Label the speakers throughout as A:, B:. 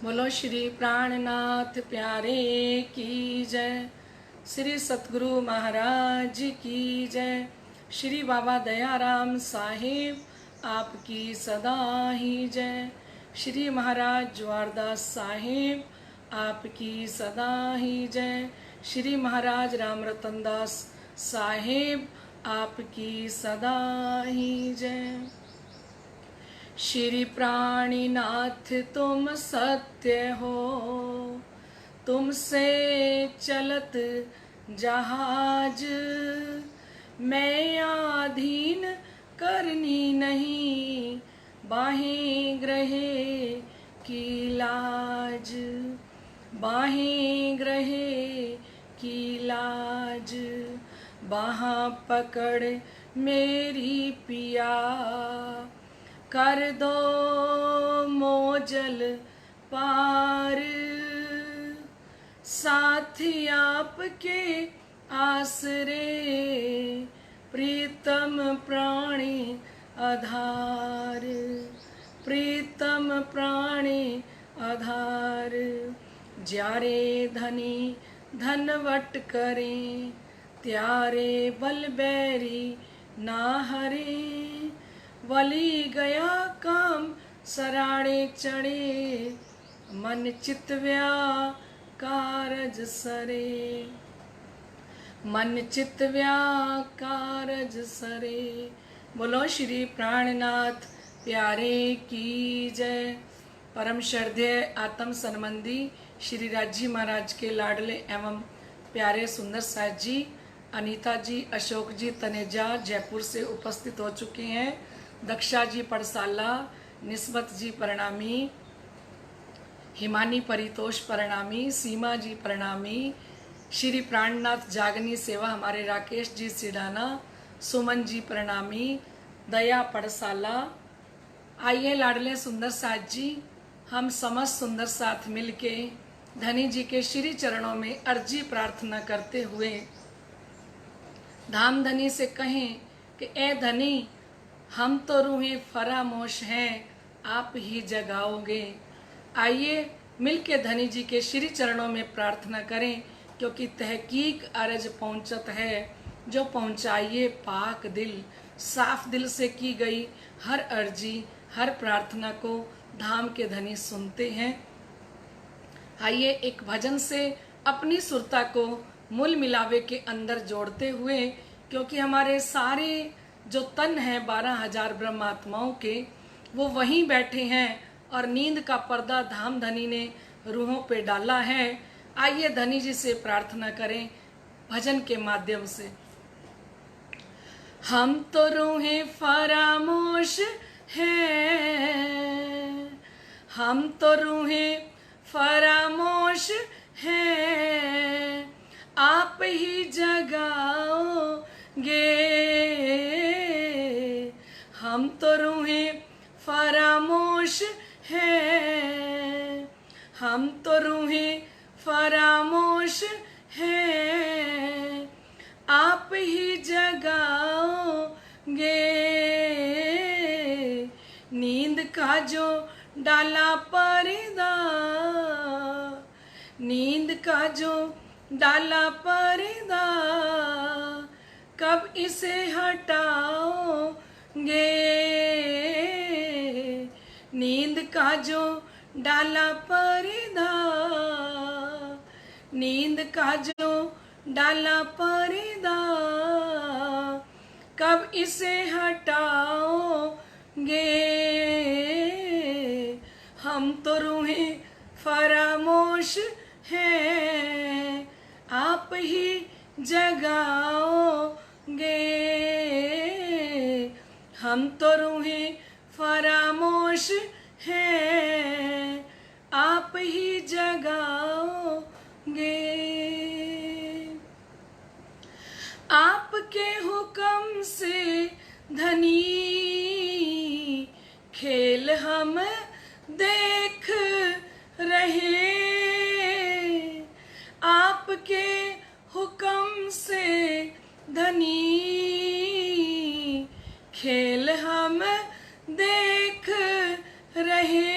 A: बोलो श्री प्राणनाथ प्यारे की जय। श्री सतगुरु महाराज की जय। श्री बाबा दयाराम साहिब आपकी सदा ही जय। श्री महाराज ज्वारदास साहिब आपकी सदा ही जय। श्री महाराज राम रतन दास साहिब आपकी सदा ही जय। श्री प्राणीनाथ तुम सत्य हो, तुमसे चलत जहाज, मैं आधीन करनी नहीं, बाहें ग्रहे की लाज, बाहें ग्रहे की लाज, बाहाँ पकड़ मेरी पिया, कर दो मोजल पार, साथी आपके आसरे, प्रीतम प्राणी आधार, प्रीतम प्राणी आधार, ज्यारे धनी धनवट करें, त्यारे बलबैरी ना हरे, वली गया काम सराड़े चढ़े, मन चित कारज सरे, मन चित कारज सरे। बोलो श्री प्राणनाथ प्यारे की जय। परम श्रद्धेय आत्म संबंधी श्री राजी महाराज के लाडले एवं प्यारे सुंदर साथ जी, अनीता जी, अशोक जी, तनेजा जयपुर से उपस्थित हो चुके हैं। दक्षा जी पड़साला, निस्बत जी प्रणामी, हिमानी परितोष प्रणामी, सीमा जी प्रणामी, श्री प्राणनाथ जागनी सेवा हमारे राकेश जी सिडाना, सुमन जी प्रणामी, दया पड़साला। आइए लाडले सुंदर साथ जी, हम समस्त सुंदर साथ मिलके धनी जी के श्री चरणों में अर्जी प्रार्थना करते हुए धाम धनी से कहें कि ए धनी, हम तो रूहें फरामोश हैं, आप ही जगाओगे। आइए मिलके धनी जी के श्री चरणों में प्रार्थना करें, क्योंकि तहकीक अर्ज पहुंचत है, जो पहुंचाइए पाक दिल। साफ दिल से की गई हर अर्जी, हर प्रार्थना को धाम के धनी सुनते हैं। आइए एक भजन से अपनी सुरता को मूल मिलावे के अंदर जोड़ते हुए, क्योंकि हमारे सारे जो तन है 12,000 ब्रह्मात्माओं के, वो वहीं बैठे हैं और नींद का पर्दा धाम धनी ने रूहों पे डाला है। आइए धनी जी से प्रार्थना करें भजन के माध्यम से। हम तो रूहें फरामोश हैं, हम तो रूहें फरामोश हैं, आप ही जगाओगे। हम तो रूहें फरामोश हैं, हम तो रूहें फरामोश हैं, आप ही जगाओगे। नींद का जो डाला पर्दा, नींद का जो डाला पर्दा, कब इसे हटाओगे। नींद का जो डाला पर्दा, नींद का जो डाला पर्दा, कब इसे हटाओगे। हम तो रूहें फरामोश हैं, आप ही जगाओगे। हम तो रूहें फरामोश हैं, आप ही जगाओगे। आपके हुक्म से धनी खेल हम देख रहे, आपके हुक्म से धनी खेल हम देख रहे।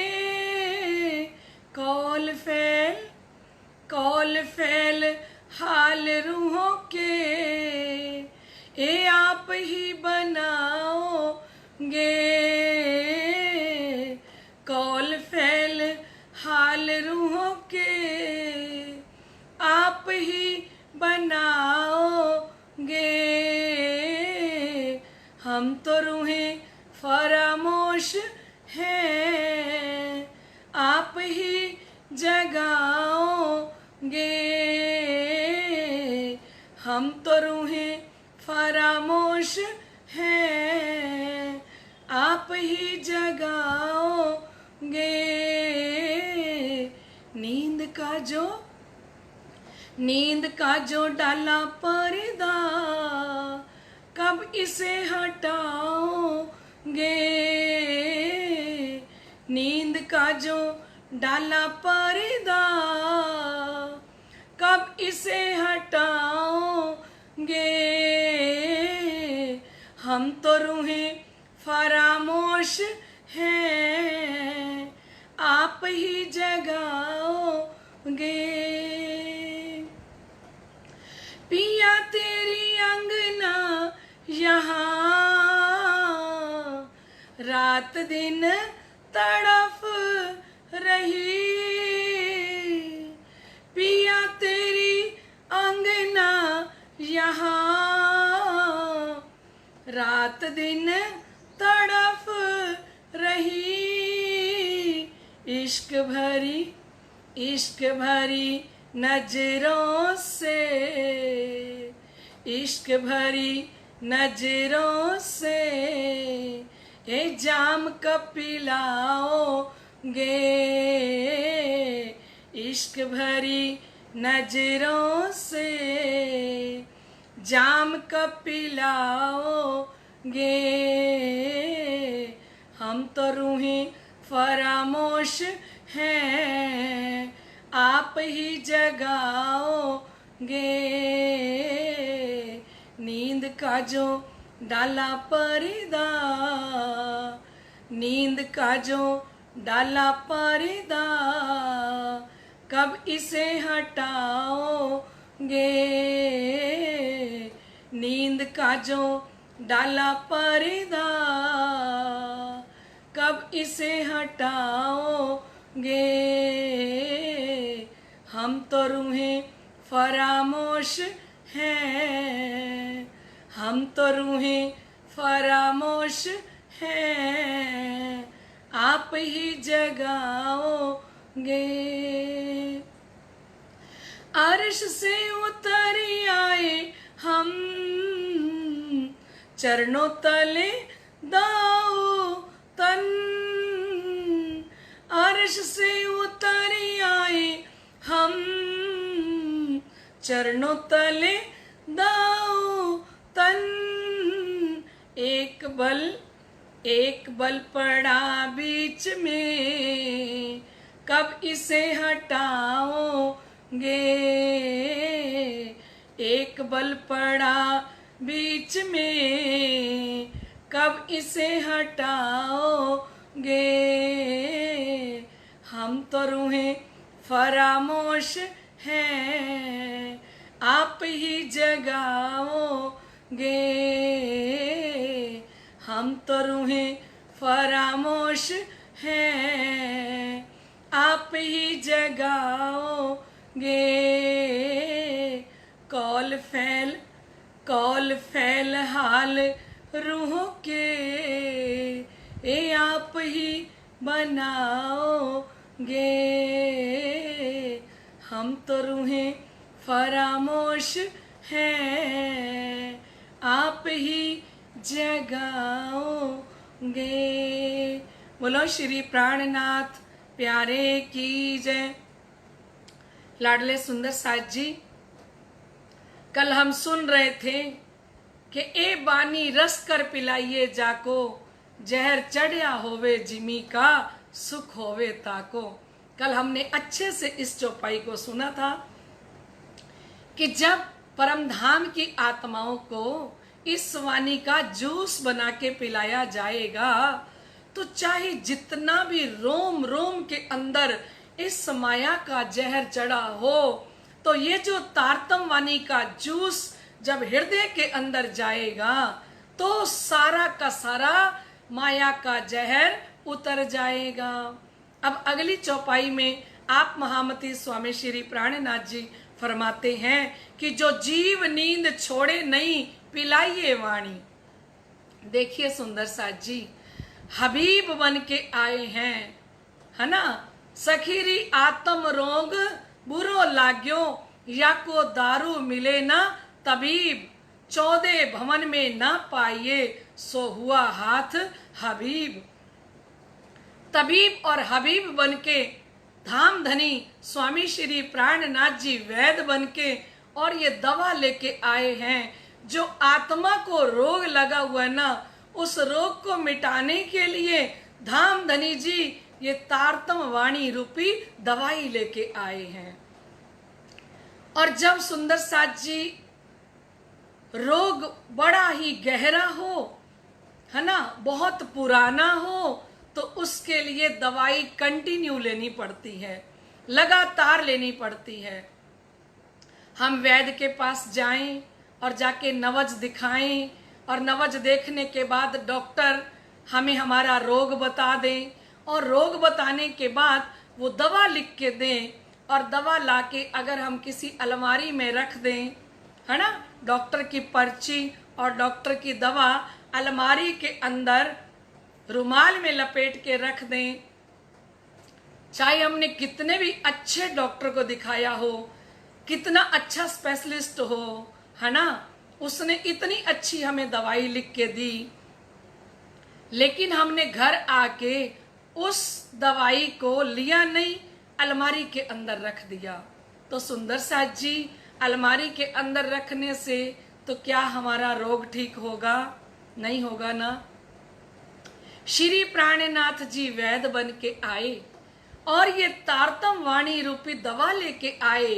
A: हाल रूहों के आप ही बनाओगे। हम तो रूहें फरामोश हैं, आप ही जगाओगे। हम तो रूहें फरामोश हैं, आप ही जगाओगे। नींद का जो डाला पर्दा, कब इसे हटाओगे। नींद का जो डाला पर्दा, कब इसे हटाओगे। हम तो रूहें फरामोश हैं, आप ही जगाओगे। पिया तेरी अंगना यहाँ, रात दिन तड़फ रही। पिया तेरी अंगना यहाँ, रात दिन तड़फ रही। इश्क भरी नजरों से, इश्क भरी नजरों से, ये जाम कब पिलाओगे। इश्क भरी नजरों से, जाम कब पिलाओगे। हम तो रूहें फरामोश हैं, आप ही जगाओगे। नींद का जो डाला पर्दा, नींद का जो डाला पर्दा, कब इसे हटाओगे। नींद का जो डाला पर्दा, कब इसे हटाओगे। हम तो रूहें फरामोश हैं, हम तो रूहें फरामोश हैं, आप ही जगाओगे। अर्श से उतर आए हम, चरणों तले दाओ तन। अर्श से उतर आए हम, चरणों तले दाओ तन। एक बल पड़ा बीच में, कब इसे हटाओगे। एक बल पड़ा बीच में, कब इसे हटाओगे। हम तो रूहें फरामोश हैं, आप ही जगाओगे। हम तो रूहें फरामोश हैं, आप ही जगाओगे। कौल फैल हाल रूहों के, ये आप ही बनाओगे। हम तो रूहें फरामोश हैं, आप ही जगाओगे। बोलो श्री प्राणनाथ प्यारे की जय। लाडले सुंदर साथ जी, कल हम सुन रहे थे कि ए बानी रस कर पिलाइए जाको, जहर चढ़िया होवे जिमी का, सुख होवे ताको। कल हमने अच्छे से इस चौपाई को सुना था कि जब परमधाम की आत्माओं को इस वाणी का जूस बना के पिलाया जाएगा, तो चाहे जितना भी रोम रोम के अंदर इस माया का जहर चढ़ा हो, तो ये जो तारतम वाणी का जूस जब हृदय के अंदर जाएगा, तो सारा का सारा माया का जहर उतर जाएगा। अब अगली चौपाई में आप महामती स्वामी श्री प्राणनाथ जी फरमाते हैं कि जो जीव नींद छोड़े नहीं पिलाइए वाणी। देखिए सुंदर साथ जी, हबीब बन के आए हैं, है ना। सखीरी आत्म रोग बुरो लाग्यो, या को दारू मिले ना तबीब, 14 भवन में ना पाइए, सो हुआ हाथ हबीब। तबीब और हबीब बन के धाम धनी स्वामी श्री प्राणनाथ जी वैद्य बन के और ये दवा लेके आए हैं। जो आत्मा को रोग लगा हुआ है ना, उस रोग को मिटाने के लिए धाम धनी जी ये तारतम वाणी रूपी दवाई लेके आए हैं। और जब सुंदर साथ जी रोग बड़ा ही गहरा हो, है ना, बहुत पुराना हो, तो उसके लिए दवाई कंटिन्यू लेनी पड़ती है, लगातार लेनी पड़ती है। हम वैद्य के पास जाएं और जाके नवज दिखाएं, और नवज देखने के बाद डॉक्टर हमें हमारा रोग बता दें, और रोग बताने के बाद वो दवा लिख के दें, और दवा लाके अगर हम किसी अलमारी में रख दें, है ना, डॉक्टर की पर्ची और डॉक्टर की दवा अलमारी के अंदर रुमाल में लपेट के रख दें, चाहे हमने कितने भी अच्छे डॉक्टर को दिखाया हो, कितना अच्छा स्पेशलिस्ट हो, है ना, उसने इतनी अच्छी हमें दवाई लिख के दी, लेकिन हमने घर आके उस दवाई को लिया नहीं, अलमारी के अंदर रख दिया, तो सुंदर साथ जी अलमारी के अंदर रखने से तो क्या हमारा रोग ठीक होगा? नहीं होगा ना। श्री प्राणनाथ जी वैद्य बन के आए और ये तारतम वाणी रूपी दवा लेके आए,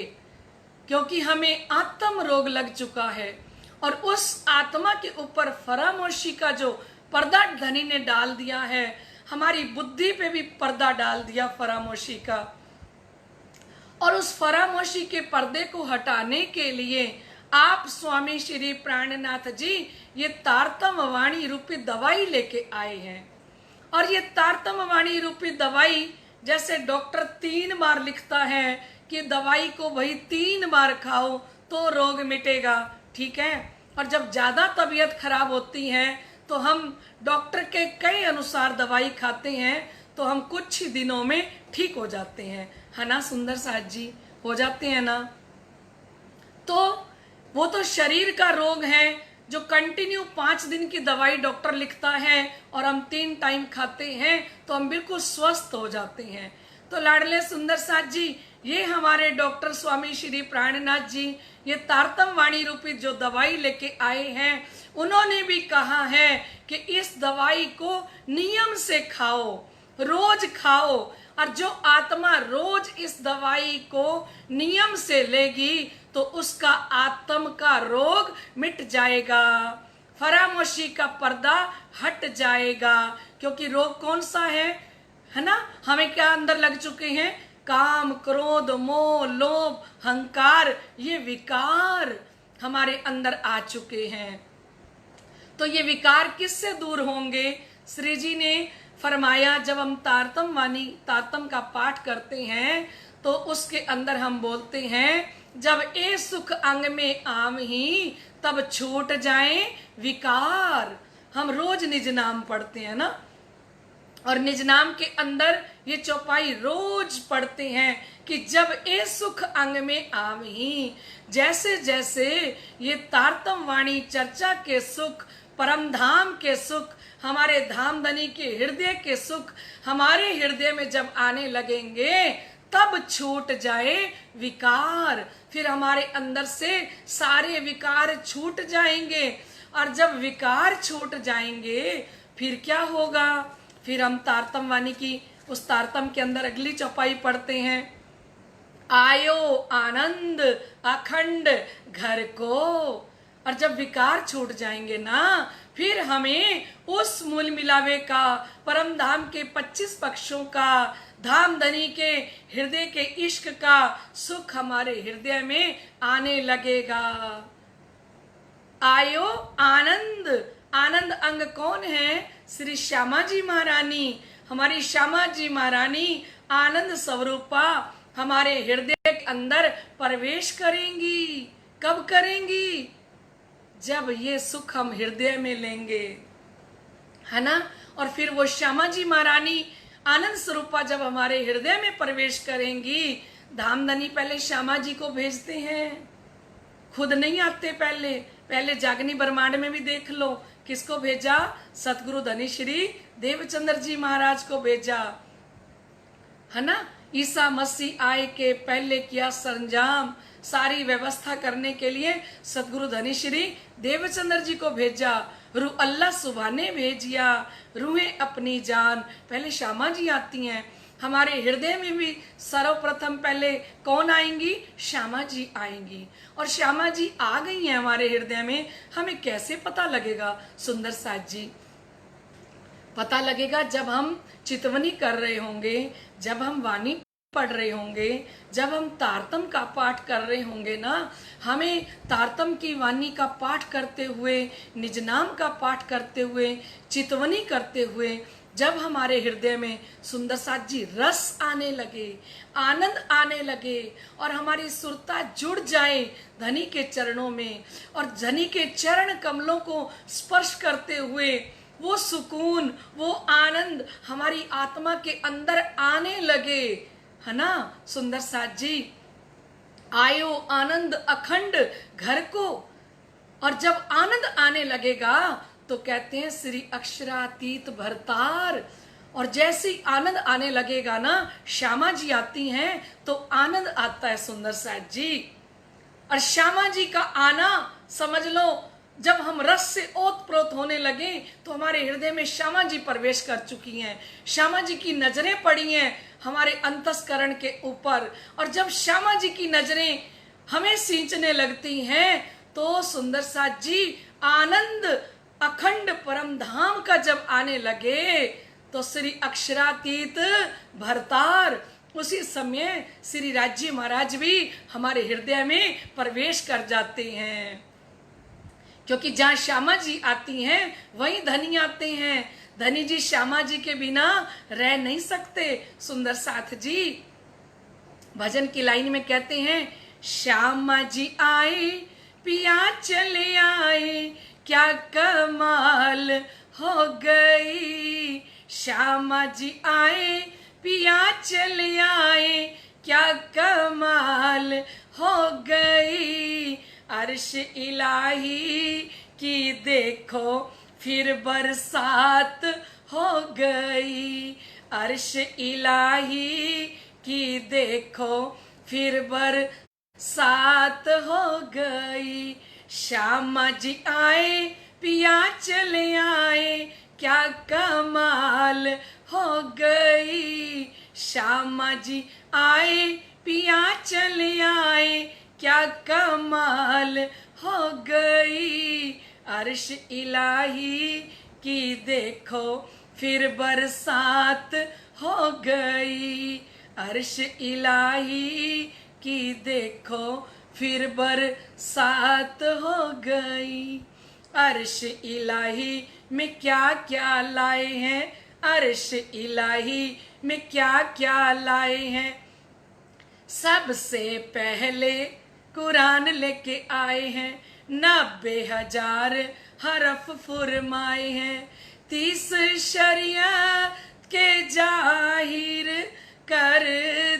A: क्योंकि हमें आत्म रोग लग चुका है, और उस आत्मा के ऊपर फरामोशी का जो पर्दा धनी ने डाल दिया है, हमारी बुद्धि पे भी पर्दा डाल दिया फरामोशी का, और उस फरामोशी के पर्दे को हटाने के लिए आप स्वामी श्री प्राणनाथ जी ये तारतम वाणी रूपी दवाई लेके आए हैं। और ये तारतम वाणी रूपी दवाई, जैसे डॉक्टर 3 बार लिखता है कि दवाई को वही 3 बार खाओ तो रोग मिटेगा, ठीक है। और जब ज्यादा तबीयत खराब होती है तो हम डॉक्टर के कई अनुसार दवाई खाते हैं, तो हम कुछ ही दिनों में ठीक हो जाते हैं, है ना सुंदर साथ जी, हो जाते हैं ना। तो वो तो शरीर का रोग है जो कंटिन्यू 5 दिन की दवाई डॉक्टर लिखता है और हम 3 टाइम खाते हैं तो हम बिल्कुल स्वस्थ हो जाते हैं। तो लाडले सुंदर साथ जी, ये हमारे डॉक्टर स्वामी श्री प्राणनाथ जी ये तारतम वाणी रूपी जो दवाई लेके आए हैं, उन्होंने भी कहा है कि इस दवाई को नियम से खाओ, रोज खाओ, और जो आत्मा रोज इस दवाई को नियम से लेगी तो उसका आत्म का रोग मिट जाएगा, फरामोशी का पर्दा हट जाएगा। क्योंकि रोग कौन सा है ना, हमें क्या अंदर लग चुके हैं? काम, क्रोध, मोह, लोभ, हंकार, ये विकार हमारे अंदर आ चुके हैं। तो ये विकार किससे दूर होंगे? श्री जी ने फरमाया, जब हम तारतम का पाठ करते हैं तो उसके अंदर हम बोलते हैं, जब ए सुख अंग में आम ही तब छूट जाए विकार। हम रोज निज नाम पढ़ते हैं ना, और निज नाम के अंदर ये चौपाई रोज पढ़ते हैं कि जब ए सुख अंग में आम ही, जैसे जैसे ये तारतम वाणी चर्चा के सुख, परम धाम के सुख, हमारे धामधनी के हृदय के सुख हमारे हृदय में जब आने लगेंगे, तब छूट जाए विकार। फिर हमारे अंदर से सारे विकार छूट जाएंगे, और जब विकार छूट जाएंगे फिर क्या होगा? फिर हम तारतम वाणी की उस तारतम के अंदर अगली चौपाई पढ़ते हैं, आयो आनंद अखंड घर को। और जब विकार छूट जाएंगे ना, फिर हमें उस मूल मिलावे का, परम धाम के 25 पक्षों का, धामधनी के हृदय के इश्क का सुख हमारे हृदय में आने लगेगा। आयो आनंद, आनंद अंग कौन है? श्री श्यामा जी महारानी, हमारी श्यामा जी महारानी आनंद स्वरूपा हमारे हृदय के अंदर प्रवेश करेंगी। कब करेंगी? जब ये सुख हम हृदय में लेंगे, है ना। और फिर वो श्यामा जी महारानी आनंद स्वरूपा जब हमारे हृदय में प्रवेश करेंगी, धामधनी पहले श्यामा जी को भेजते हैं, खुद नहीं आते। पहले जागनी ब्रह्मांड में भी देख लो, किसको भेजा? सतगुरु धनी श्री देवचंद्र जी महाराज को भेजा, है ना। ईसा मसीह आए के पहले किया सरंजाम, सारी व्यवस्था करने के लिए सतगुरु धनी श्री देवचंद्र जी को भेजा। रू अल्लाह सुभाने भेजिया, रूहे अपनी जान। पहले श्यामा जी आती हैं हमारे हृदय में भी। सर्वप्रथम पहले कौन आएंगी? श्यामा जी आएंगी। और श्यामा जी आ गई हैं हमारे हृदय में, हमें कैसे पता लगेगा? सुंदर साथ जी, पता लगेगा जब हम चितवनी कर रहे होंगे, जब हम वाणी पढ़ रहे होंगे, जब हम तारतम का पाठ कर रहे होंगे ना। हमें तारतम की वाणी का पाठ करते हुए, निज नाम का पाठ करते हुए, चितवनी करते हुए जब हमारे हृदय में सुंदर साथ जी रस आने लगे, आनंद आने लगे और हमारी सुरता जुड़ जाए धनी के चरणों में, और धनी के चरण कमलों को स्पर्श करते हुए वो सुकून, वो आनंद हमारी आत्मा के अंदर आने लगे, है ना। सुंदर साथ जी, आयो आनंद अखंड घर को। और जब आनंद आने लगेगा तो कहते हैं श्री अक्षरातीत भरतार। और जैसे ही आनंद आने लगेगा ना, श्यामा जी आती हैं तो आनंद आता है सुंदर साथ जी। और श्यामा जी का आना समझ लो, जब हम रस से ओतप्रोत होने लगे तो हमारे हृदय में श्यामा जी प्रवेश कर चुकी हैं। श्यामा जी की नजरें पड़ी हैं हमारे अंतस्करण के ऊपर, और जब श्यामा जी की नजरें हमें सींचने लगती हैं तो सुंदर साथ जी आनंद अखंड परम धाम का जब आने लगे तो श्री अक्षरातीत भरतार, उसी समय श्री राज्य महाराज भी हमारे हृदय में प्रवेश कर जाते हैं। क्योंकि जहाँ श्यामा जी आती हैं वहीं धनी आते हैं। धनी जी श्यामा जी के बिना रह नहीं सकते। सुंदर साथ जी भजन की लाइन में कहते हैं, श्यामा जी आए पिया चले आए, क्या कमाल हो गई। श्यामा जी आए पिया चले आए, क्या कमाल हो गई। अर्श इलाही की देखो फिर बरसात हो गई। अर्श इलाही की देखो फिर बरसात हो गई। श्यामा जी आए पिया चले आए, क्या कमाल हो गई। श्यामा जी आए पिया चले आए, क्या कमाल हो गई। अर्श इलाही की देखो फिर बरसात हो गई। अर्श इलाही की देखो फिर बरसात हो गई। अर्श इलाही में क्या क्या लाए हैं, अर्श इलाही में क्या क्या लाए हैं। सबसे पहले कुरान लेके आए हैं, 90,000 हरफ फुरमाए हैं। 30 शरियत के जाहिर कर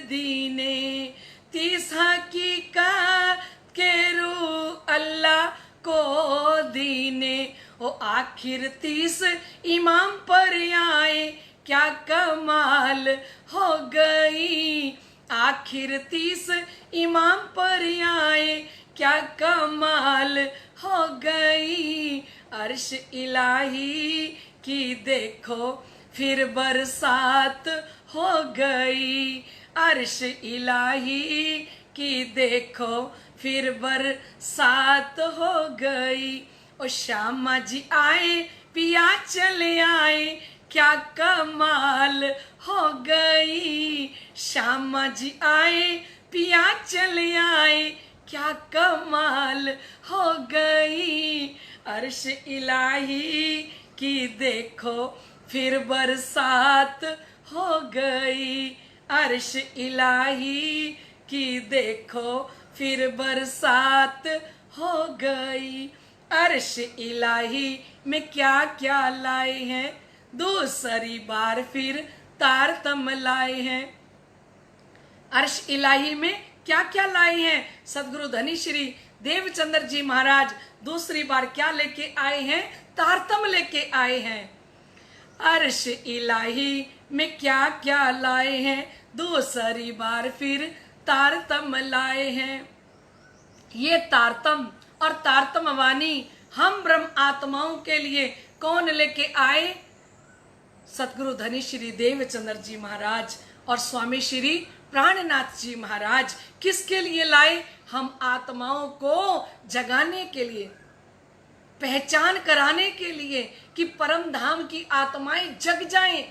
A: दीने, 30 हकीकत के रूह अल्लाह को दीने। ओ आखिर 30 इमाम पर आए, क्या कमाल हो गई। आखिर 30 इमाम पर आए, क्या कमाल हो गई। अर्श इलाही की देखो फिर बरसात हो गई। अर्श इलाही की देखो फिर बरसात हो गई। ओ श्यामा जी आए पिया चले आए, क्या कमाल हो गई। श्यामा जी आए पिया चले आए, क्या कमाल हो गई। अर्श इलाही की देखो फिर बरसात हो गई, अर्श इलाही की देखो फिर बरसात हो गई। अर्श इलाही में क्या क्या लाए हैं, दूसरी बार फिर तारतम लाए हैं। अर्श इलाही में क्या क्या लाए हैं, सदगुरु धनी श्री देवचंद्र जी महाराज दूसरी बार क्या लेके आए हैं, तारतम लेके आए हैं। अर्श इलाही में क्या क्या लाए हैं, दूसरी बार फिर तारतम लाए हैं। ये तारतम और तारतम वाणी हम ब्रह्म आत्माओं के लिए कौन लेके आए, सतगुरु धनी श्री देवचंद्र जी महाराज और स्वामी श्री प्राणनाथ जी महाराज। किसके लिए लाए, हम आत्माओं को जगाने के लिए, पहचान कराने के लिए कि परम धाम की आत्माएं जग जाएं,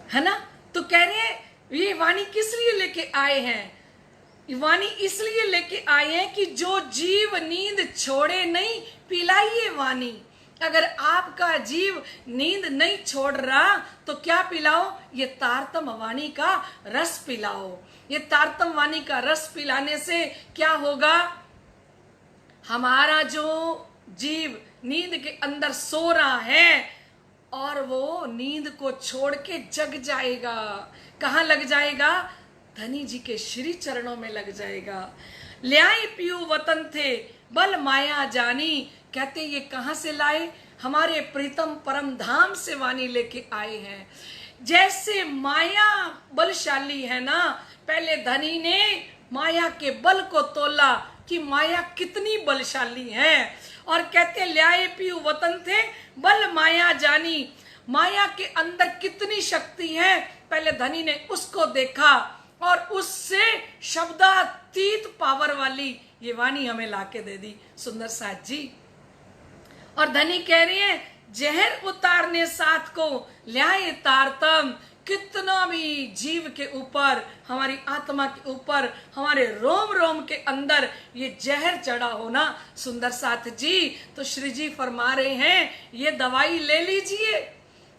A: है ना। तो कह रहे हैं ये वाणी किस लिए लेके आए हैं, वाणी इसलिए लेके आए हैं कि जो जीव नींद छोड़े नहीं पिलाइए वाणी। अगर आपका जीव नींद नहीं छोड़ रहा तो क्या पिलाओ, ये तारतम वाणी का रस पिलाओ। ये तारतम वाणी का रस पिलाने से क्या होगा, हमारा जो जीव नींद के अंदर सो रहा है और वो नींद को छोड़ के जग जाएगा। कहाँ लग जाएगा, धनी जी के श्री चरणों में लग जाएगा। ल्याए पियू वतन थे बल माया जानी, कहते ये कहां से लाए, हमारे प्रीतम परम धाम से वाणी लेके आए हैं। जैसे माया बलशाली है ना, पहले धनी ने माया के बल को तोला कि माया कितनी बलशाली है, और कहते ल्याए पियू वतन थे बल माया जानी, माया के अंदर कितनी शक्ति है, पहले धनी ने उसको देखा और उससे शब्दातीत पावर वाली ये वाणी हमें लाके दे दी सुंदर साथ जी। और धनी कह रहे हैं जहर उतारने साथ को ल्याए तारतम, कितना भी जीव के ऊपर, हमारी आत्मा के ऊपर, हमारे रोम रोम के अंदर ये जहर चढ़ा हो ना सुंदर साथ जी, तो श्री जी फरमा रहे हैं ये दवाई ले लीजिए।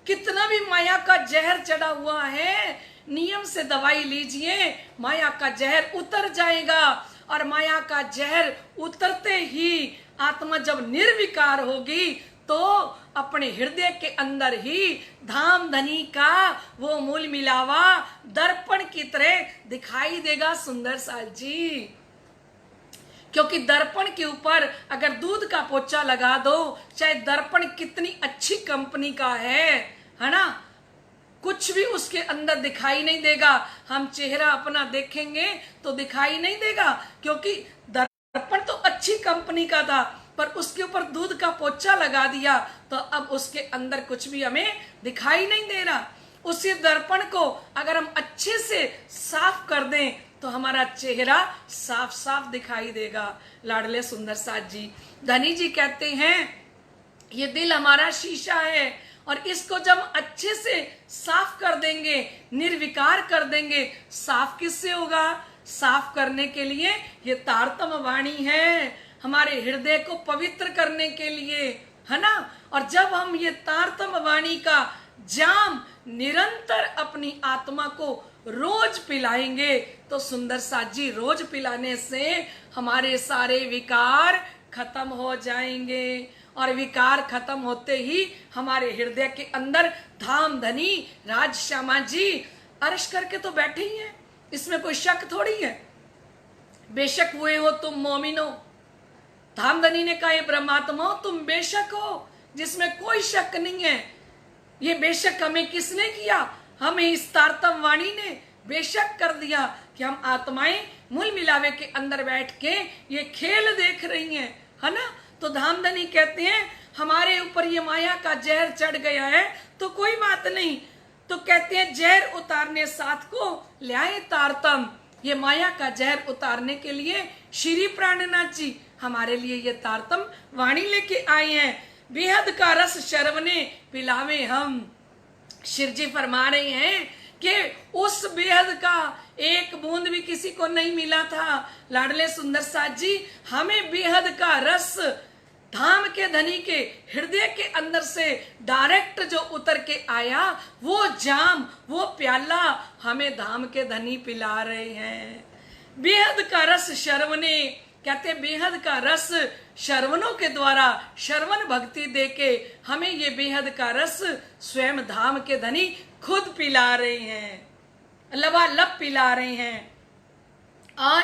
A: कितना भी माया का जहर चढ़ा हुआ है, नियम से दवाई लीजिए, माया का जहर उतर जाएगा। और माया का जहर उतरते ही आत्मा जब निर्विकार होगी तो अपने हृदय के अंदर ही धाम धनी का वो मूल मिलावा दर्पण की तरह दिखाई देगा सुंदर साल जी। क्योंकि दर्पण के ऊपर अगर दूध का पोचा लगा दो, चाहे दर्पण कितनी अच्छी कंपनी का है ना, कुछ भी उसके अंदर दिखाई नहीं देगा। हम चेहरा अपना देखेंगे तो दिखाई नहीं देगा, क्योंकि दर्पण तो अच्छी कंपनी का था, पर उसके ऊपर दूध का पोछा लगा दिया तो अब उसके अंदर कुछ भी हमें दिखाई नहीं दे रहा। उसी दर्पण को अगर हम अच्छे से साफ कर दें तो हमारा चेहरा साफ साफ दिखाई देगा। लाडले सुंदर साथ जी, धनी जी कहते हैं ये दिल हमारा शीशा है और इसको जब अच्छे से साफ कर देंगे, निर्विकार कर देंगे, साफ किससे होगा, साफ करने के लिए ये तारतम वाणी है, हमारे हृदय को पवित्र करने के लिए, है ना। और जब हम ये तारतम वाणी का जाम निरंतर अपनी आत्मा को रोज पिलाएंगे तो सुंदर साथ जी रोज पिलाने से हमारे सारे विकार खत्म हो जाएंगे। और विकार खत्म होते ही हमारे हृदय के अंदर धाम धनी राज श्यामा जी अर्श करके तो बैठे ही हैं, इसमें कोई शक थोड़ी है। बेशक हुए हो तुम मोमिनो, धाम धनी ने कहा ब्रह्मात्मा तुम बेशक हो, जिसमें कोई शक नहीं है। ये बेशक हमें किसने किया, हमें इस तारतम वाणी ने बेशक कर दिया कि हम आत्माएं मूल मिलावे के अंदर बैठ के ये खेल देख रही हैं, है ना। तो धामधनी कहते हैं हमारे ऊपर ये माया का जहर चढ़ गया है तो कोई बात नहीं, तो कहते हैं जहर उतारने साथ को ल्याए तारतम, ये माया का जहर उतारने के लिए श्री प्राणनाथ जी हमारे लिए ये तारतम वाणी लेके आए हैं। बेहद का रस शर्वने पिलावे हम, शिव जी फरमा रहे हैं कि उस बेहद का एक बूंद भी किसी को नहीं मिला था। लाडले सुंदर साथ जी हमें बेहद का रस धाम के धनी के हृदय के अंदर से डायरेक्ट जो उतर के आया, वो जाम, वो प्याला हमें धाम के धनी पिला रहे हैं। बेहद का रस शरवने, कहते बेहद का रस शरवनों के द्वारा शरवण भक्ति देके हमें ये बेहद का रस स्वयं धाम के धनी खुद पिला रहे हैं, लबालब पिला रहे हैं। और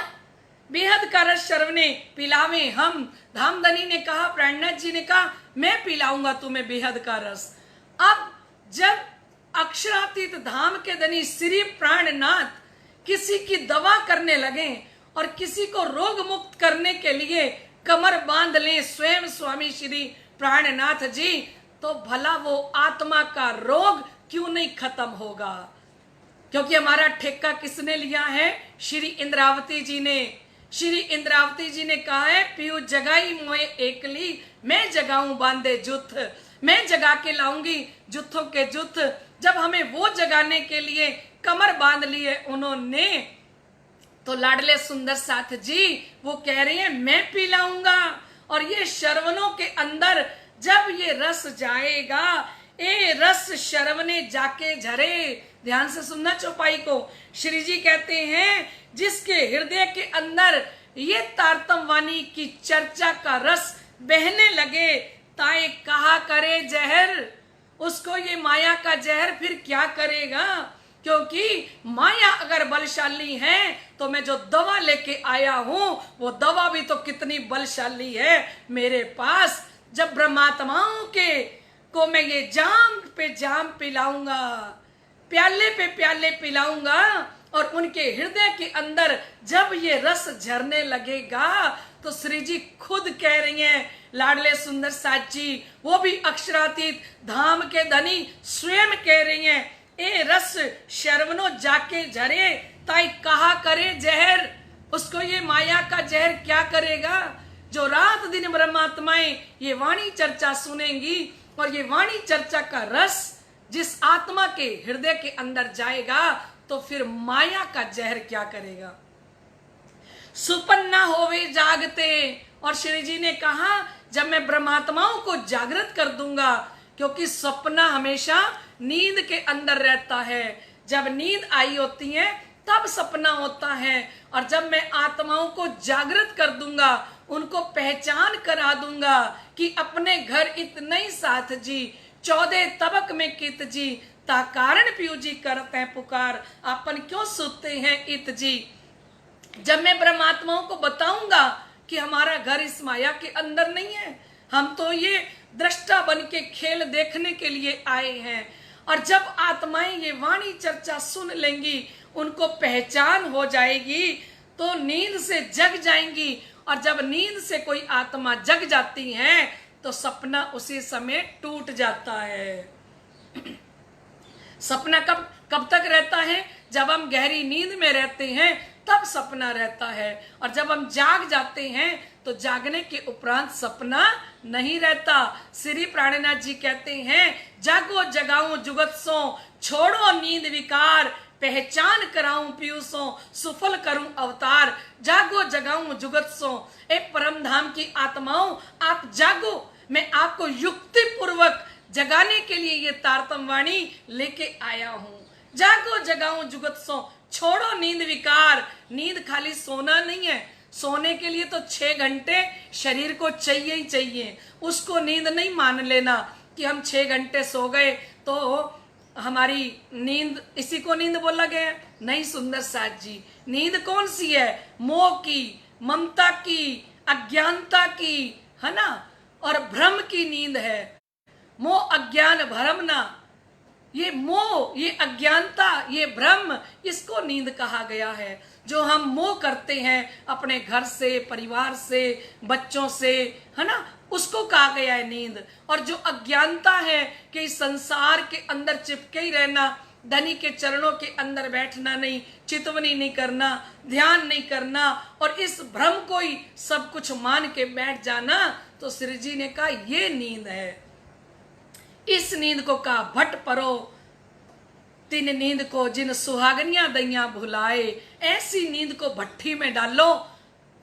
A: बेहद का रस शरवने पिलावे हम, धामधनी ने कहा, प्राणनाथ जी ने कहा, मैं पिलाऊंगा तुम्हें बेहद का रस। अब जब अक्षरातीत धाम के धनी श्री प्राणनाथ किसी की दवा करने लगे और किसी को रोग मुक्त करने के लिए कमर बांध लें स्वयं स्वामी श्री प्राणनाथ जी, तो भला वो आत्मा का रोग क्यों नहीं खत्म होगा? क्योंकि हमारा ठेका किसने लिया है? श्री इंद्रावती जी ने। श्री इंद्रावती जी ने कहा है, पीयू जगाई मोए एकली, मैं जगाऊं बांधे जुथ, मैं जगा के लाऊंगी जुथों के जुथ। जब हमें वो जगाने के लिए कमर बांध लिए उन्होंने, तो लाडले सुंदर साथ जी वो कह रहे हैं मैं पिलाऊंगा। और ये शरवनों के अंदर जब ये रस जाएगा, ए रस शरवने जाके झरे। ध्यान से सुनना चौपाई को। श्री जी कहते हैं, जिसके हृदय के अंदर ये तारतम वाणी की चर्चा का रस बहने लगे, ताए कहा करे जहर, उसको ये माया का जहर फिर क्या करेगा? क्योंकि माया अगर बलशाली है तो मैं जो दवा लेके आया हूं वो दवा भी तो कितनी बलशाली है मेरे पास। जब ब्रह्मात्माओं के को मैं ये जाम पे जाम पिलाऊंगा, प्याले पे प्याले पिलाऊंगा, और उनके हृदय के अंदर जब ये रस झरने लगेगा, तो श्री जी खुद कह रही हैं, लाडले सुंदर साथ जी, वो भी अक्षरातीत धाम के धनी स्वयं कह रही हैं, ए रस शरवनो जाके झरे, ताई कहा करे जहर, उसको ये माया का जहर क्या करेगा? जो रात दिन ब्रह्मात्माएं ये वाणी चर्चा सुनेंगी और ये वाणी चर्चा का रस जिस आत्मा के हृदय के अंदर जाएगा, तो फिर माया का जहर क्या करेगा? सुपन्ना होवे जागते। और श्री जी ने कहा, जब मैं ब्रह्मात्माओं को जागृत कर दूंगा, क्योंकि सपना हमेशा नींद के अंदर रहता है। जब नींद आई होती है तब सपना होता है, और जब मैं आत्माओं को जागृत कर दूंगा, उनको पहचान करा दूंगा कि अपने घर इतने ही साथ जी, 14 तबक में कित जी, ता कारण पियू जी करते हैं पुकार, अपन क्यों सुनते हैं इत जी। जब मैं ब्रह्मात्माओं को बताऊंगा कि हमारा घर इस माया के अंदर नहीं है, हम तो ये दृष्टा बन के खेल देखने के लिए आए हैं, और जब आत्माएं ये वाणी चर्चा सुन लेंगी, उनको पहचान हो जाएगी, तो नींद से जग जाएंगी। और जब नींद से कोई आत्मा जग जाती है तो सपना उसी समय टूट जाता है। सपना कब तक रहता है? जब हम गहरी नींद में रहते हैं तब सपना रहता है, और जब हम जाग जाते हैं तो जागने के उपरांत सपना नहीं रहता। श्री प्राणनाथ जी कहते हैं, जागो जगाऊं जुगत सो, छोड़ो नींद विकार, पहचान कराऊं पीयूसों, सुफल करूं अवतार, जागो जगाऊं जुगत सो। ए परम धाम की आत्माओं, आप जागो, मैं आपको युक्ति पूर्वक जगाने के लिए ये तारतम वाणी लेके आया हूं। जागो जगाऊं जुगत सो, छोड़ो नींद विकार। नींद खाली सोना नहीं है, सोने के लिए तो 6 घंटे शरीर को चाहिए ही चाहिए। उसको नींद नहीं मान लेना कि हम 6 घंटे सो गए तो हमारी नींद, इसी को नींद बोला गया। नहीं सुंदर साथ जी, नींद कौन सी है? मोह की, ममता की, अज्ञानता की, है ना, और भ्रम की नींद है। मोह अज्ञान भ्रम ना, ये मोह, ये अज्ञानता, ये भ्रम, इसको नींद कहा गया है। जो हम मोह करते हैं अपने घर से, परिवार से, बच्चों से, है ना, उसको कहा गया है नींद। और जो अज्ञानता है कि इस संसार के अंदर चिपके ही रहना, धनी के चरणों के अंदर बैठना नहीं, चितवनी नहीं करना, ध्यान नहीं करना, और इस भ्रम को ही सब कुछ मान के बैठ जाना, तो श्री जी ने कहा ये नींद है। इस नींद को कहा भट परो, तीन नींद को जिन सुहागनियां दैया भुलाए। ऐसी नींद को भट्ठी में डालो,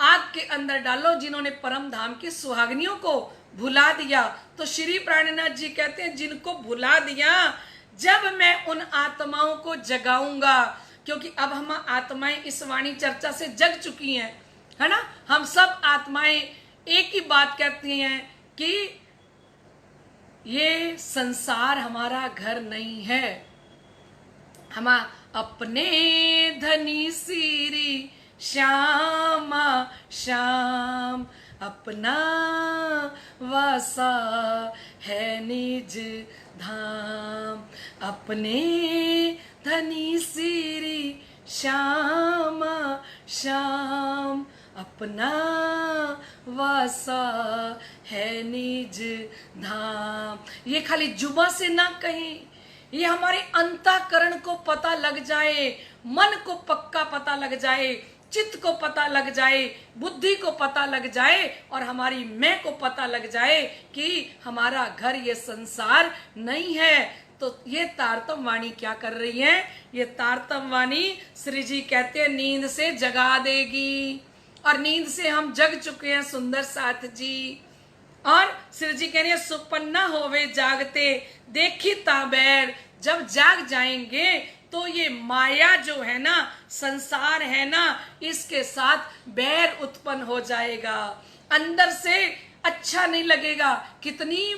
A: आग के अंदर डालो, जिन्होंने परम धाम की सुहागनियों को भुला दिया। तो श्री प्राणनाथ जी कहते हैं जिनको भुला दिया, जब मैं उन आत्माओं को जगाऊंगा, क्योंकि अब हम आत्माएं इस वाणी चर्चा से जग चुकी हैं, है ना। हम सब आत्माएं एक ही बात कहती हैं कि ये संसार हमारा घर नहीं है। हम अपने धनी सिरी श्यामा श्याम, अपना वासा है निज धाम। अपने धनी सिरी श्यामा श्याम, अपना वासा है निज धाम। ये खाली जुबा से ना कहीं, ये हमारे अंतःकरण को पता लग जाए, मन को पक्का पता लग जाए, चित्त को पता लग जाए, बुद्धि को पता लग जाए, और हमारी मैं को पता लग जाए कि हमारा घर ये संसार नहीं है। तो ये तारतम वाणी क्या कर रही है? ये तारतम वाणी श्री जी कहते हैं नींद से जगा देगी, और नींद से हम जग चुके हैं सुंदर साथ जी। और श्री जी कह रहे हैं सुपन्ना होवे जागते देखी ताबैर, जब जाग जाएंगे तो ये माया जो है ना, संसार है ना, इसके साथ बैर उत्पन्न हो जाएगा। अंदर से अच्छा नहीं लगेगा। कितनी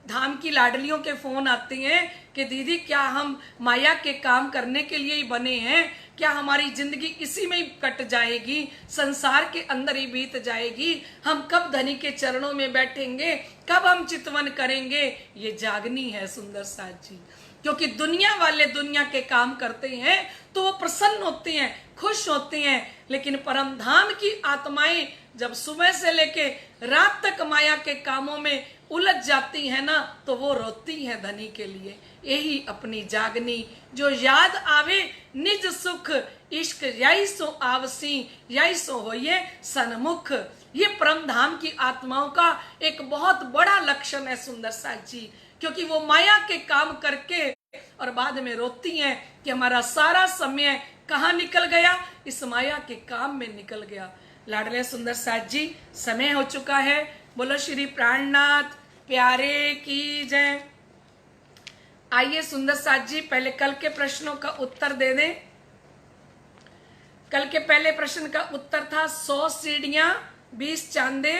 A: धाम की लाडलियों के फोन आते हैं कि दीदी क्या हम माया के काम करने के लिए ही बने हैं? क्या हमारी जिंदगी इसी में ही कट जाएगी, संसार के अंदर ही बीत जाएगी? हम कब धनी के चरणों में बैठेंगे, कब हम चितवन करेंगे? ये जागनी है सुंदर साथ जी। क्योंकि दुनिया वाले दुनिया के काम करते हैं तो वो प्रसन्न होते हैं, खुश होते हैं, लेकिन परम धाम की आत्माएं जब सुबह से लेके रात तक माया के कामों में उलझ जाती है ना, तो वो रोती है धनी के लिए। यही अपनी जागनी जो याद आवे निज सुख, इश्क यही सो आवसी, यही सो होइए सन्मुख। ये परम धाम की आत्माओं का एक बहुत बड़ा लक्षण है सुंदर साथ जी, क्योंकि वो माया के काम करके और बाद में रोती हैं कि हमारा सारा समय कहाँ निकल गया, इस माया के काम में निकल गया। लाडले सुंदर साथ जी, समय हो चुका है। बोलो श्री प्राणनाथ प्यारे की जय। आइए सुंदर साथ जी पहले कल के प्रश्नों का उत्तर दे दें। कल के पहले प्रश्न का उत्तर था 100 सीढ़ियां 20 चांदे,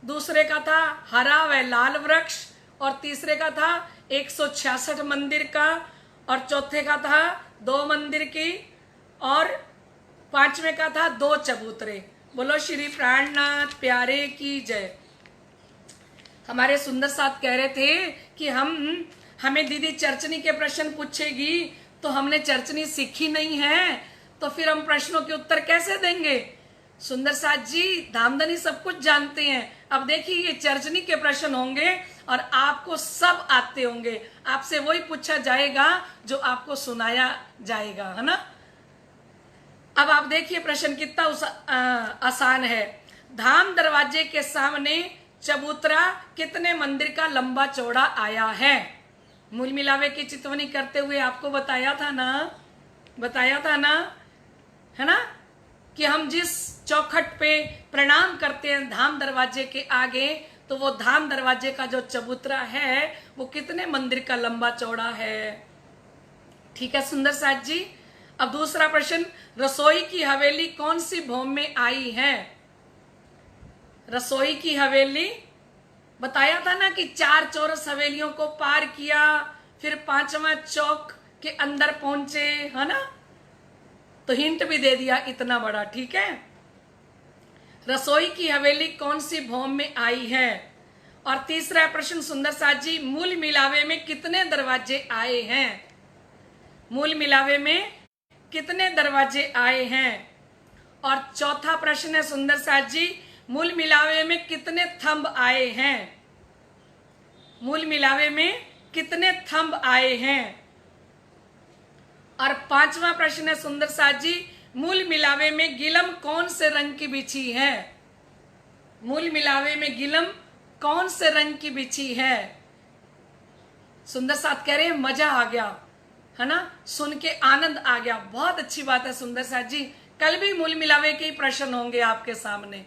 A: दूसरे का था हरा व लाल वृक्ष, और तीसरे का था 166 मंदिर का, और चौथे का था 2 मंदिर की, और पांचवें का था 2 चबूतरे। बोलो श्री प्राणनाथ प्यारे की जय। हमारे सुंदर साथ कह रहे थे कि हमें दीदी चर्चनी के प्रश्न पूछेगी, तो हमने चर्चनी सीखी नहीं है, तो फिर हम प्रश्नों के उत्तर कैसे देंगे? सुंदर साथ जी धामधनी सब कुछ जानते हैं। अब देखिए ये चर्चनी के प्रश्न होंगे और आपको सब आते होंगे, आपसे वही पूछा जाएगा जो आपको सुनाया जाएगा, है ना। अब आप देखिए प्रश्न कितना आसान है। धाम दरवाजे के सामने चबूतरा कितने मंदिर का लंबा चौड़ा आया है? मूल मिलावे की चितवनी करते हुए आपको बताया था ना, है ना, कि हम जिस चौखट पे प्रणाम करते हैं धाम दरवाजे के आगे, तो वो धाम दरवाजे का जो चबूतरा है वो कितने मंदिर का लंबा चौड़ा है? ठीक है सुंदर साथ जी। अब दूसरा प्रश्न, रसोई की हवेली कौन सी भौम में आई है? रसोई की हवेली बताया था ना कि 4 चौरस हवेलियों को पार किया, फिर 5वां चौक के अंदर पहुंचे, है ना। तो हिंट भी दे दिया इतना बड़ा, ठीक है। रसोई की हवेली कौन सी भौम में आई है? और तीसरा प्रश्न सुंदर साथ जी, मूल मिलावे में कितने दरवाजे आए हैं? मूल मिलावे में कितने दरवाजे आए हैं? और चौथा प्रश्न है सुंदर साथ जी, मूल मिलावे में कितने थंब आए हैं? मूल मिलावे में कितने थंब आए हैं? और 5वां प्रश्न है सुंदर साथ जी, मूल मिलावे में गिलम कौन से रंग की बिछी है? मूल मिलावे में गिलम कौन से रंग की बिछी है? सुंदर साथ कह रहे हैं मजा आ गया, है ना, सुन के आनंद आ गया। बहुत अच्छी बात है सुंदर साथ जी। कल भी मूल मिलावे के ही प्रश्न होंगे आपके सामने,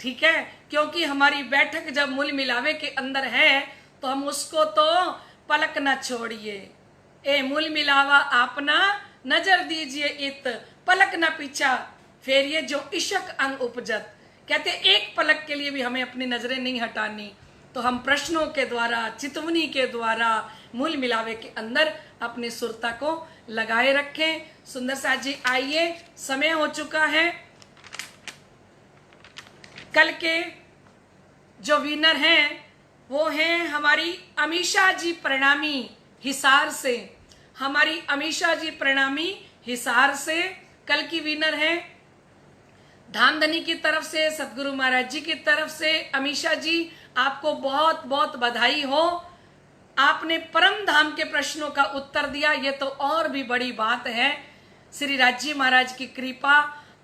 A: ठीक है, क्योंकि हमारी बैठक जब मूल मिलावे के अंदर है तो हम उसको तो पलक न छोड़िए। ए मूल मिलावा आपना नजर दीजिए इत, पलक न पीछा फेरिए जो इशक अंग उपजत। कहते एक पलक के लिए भी हमें अपनी नजरें नहीं हटानी। तो हम प्रश्नों के द्वारा, चितवनी के द्वारा मूल मिलावे के अंदर अपनी सुरता को लगाए रखें। सुंदर साथ जी आइए, समय हो चुका है। कल के जो विनर हैं वो हैं हमारी अमीषा जी प्रणामी हिसार से। हमारी अमीषा जी प्रणामी हिसार से कल की विनर है। धामधनी की तरफ से, सतगुरु महाराज जी की तरफ से अमीषा जी आपको बहुत बहुत बधाई हो। आपने परम धाम के प्रश्नों का उत्तर दिया, ये तो और भी बड़ी बात है। श्री राजी महाराज की कृपा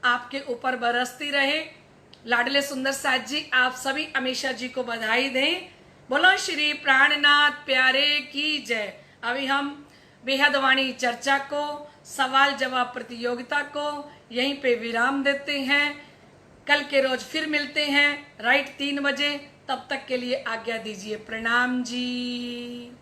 A: आपके ऊपर बरसती रहे। लाडले सुंदर साथ जी आप सभी अमीषा जी को बधाई दें। बोलो श्री प्राणनाथ प्यारे की जय। अभी हम बेहद वाणी चर्चा को, सवाल जवाब प्रतियोगिता को यहीं पे विराम देते हैं। कल के रोज फिर मिलते हैं राइट 3 बजे। तब तक के लिए आज्ञा दीजिए। प्रणाम जी।